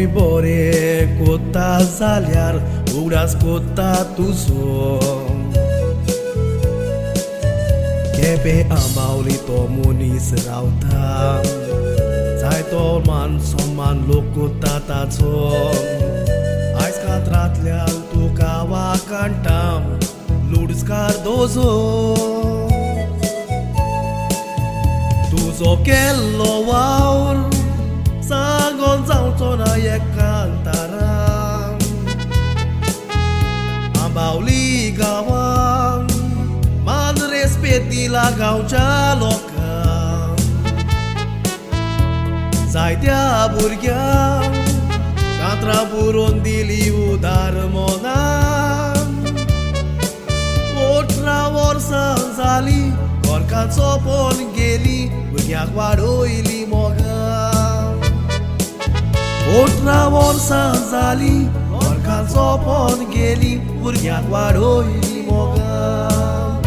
Konuj bore kotta zalyar Ugras kotta tuzo Kepe amauli to munis rautam Zai to man soman lokutta tazom Ais katratleal tu kawa cantam Lourdes Cardoso Tuzo kello waur Sangon zautona ye cantaram Ambauli gawang Man respeti la gaucha loca Zaitea burgheam Catra burondili udar monam Otra orsa zali Orcan sopon geli Burghea guaroili mogam Otra orsa zali Orcan sopon geli Burghea guaroili mogam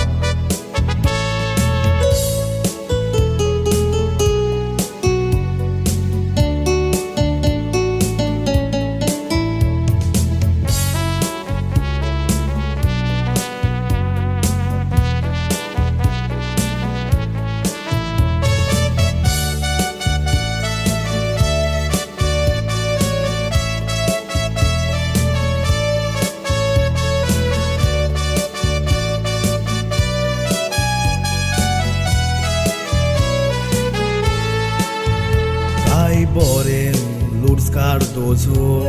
Boren Lourdes Cardoso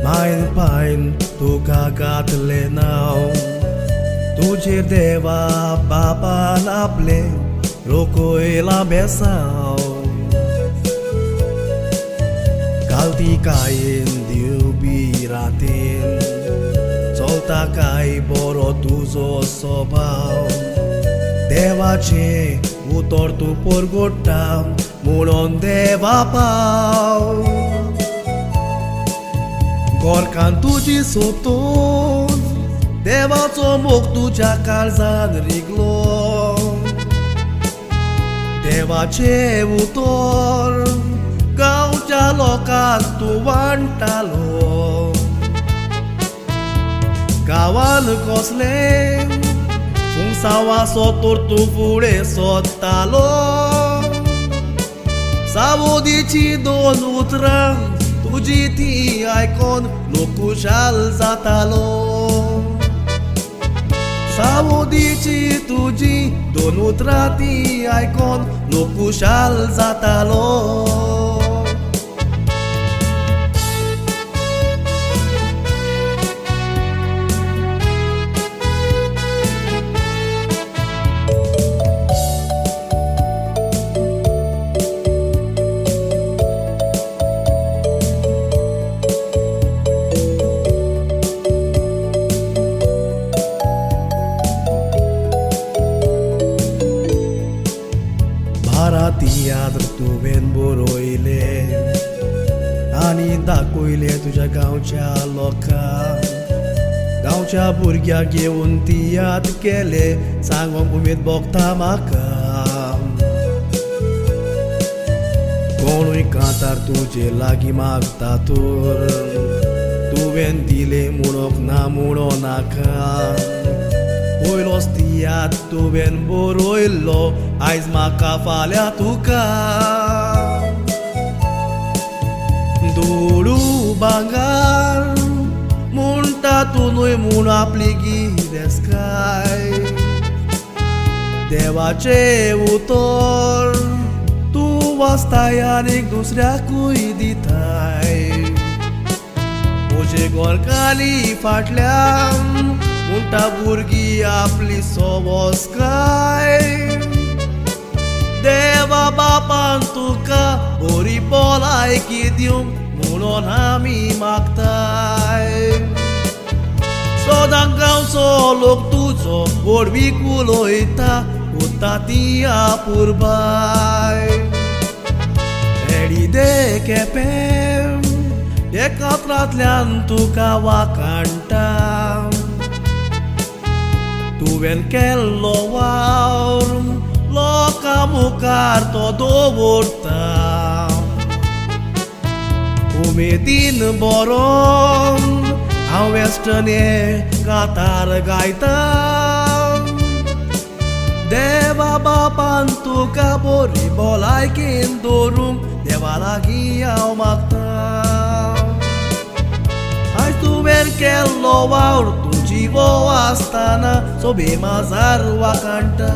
Mein pain tu cagat lenau Tu cerdeva papa naple Roko la besau Calti cain diu biratin Solta cai boro tuzo sobau Deva ce utor tu porgotam Munon deva pau Gorkan tuji sopton Deva tsomok tu calzan riglo Deva ce utor Gaucha locan tu vantalo Kawan kosleng Fung sawa sotor tu fure sotalo Savodici don utram Tujiti icon locușal zatalo Savodici tuji don utrati icon locușal zatalo Aratiadr tu ven boroile Ani dacuile tuja gaucha loca Gaucha burghia gheuntiat kele Sangom umit bokta maca Conui cantar tuje lagi magtatur Tu vendile munok na munonaka Oilos tiat tu ven boroilo Aiz maca falea tu ca Duru bangar Munta tu noi muna pligi descai Deva ce utor Tu vastaianic dusrea cuiditai Oce gorcali fatleam Munta burghi apli soboscai Deva bapantuca Ori pola echidium Munonami mactai Sodangau solok tuzo Orbiculoita Utatia purbai Eri de kepem De catratleantuca va cantam Tu ven kello aurum Loca mucar todo vortam उमेदीन बरोन हांव western कातार गायता देवा बापान तुका बरी भलायकेन दवरूंक देवा लागीं हांव मागता आयज तुवें केल्लो वावर तूं जिवो आसतना सोबे माजार वाकाणटा